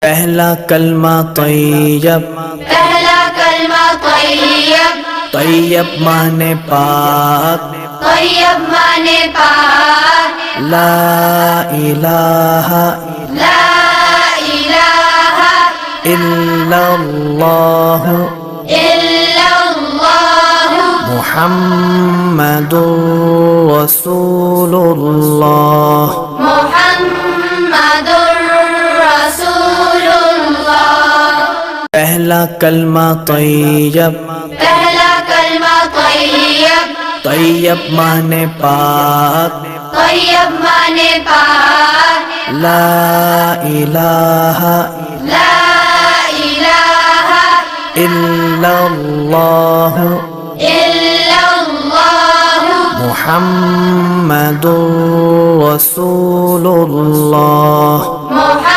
پہلا کلمہ طیب، پہلا کلمہ طیب، طیب مانے پاک، طیب مانے پاک، لا الہ لا الہ الا اللہ الا اللہ محمد رسول اللہ۔ محمد رسول اللہ۔ پہلا کلمہ طیب، پہلا کلمہ طیب، طیب مانے پاک، طیب مانے پاک، لا الہ لا الہ الا اللہ الا اللہ محمد رسول اللہ۔ محمد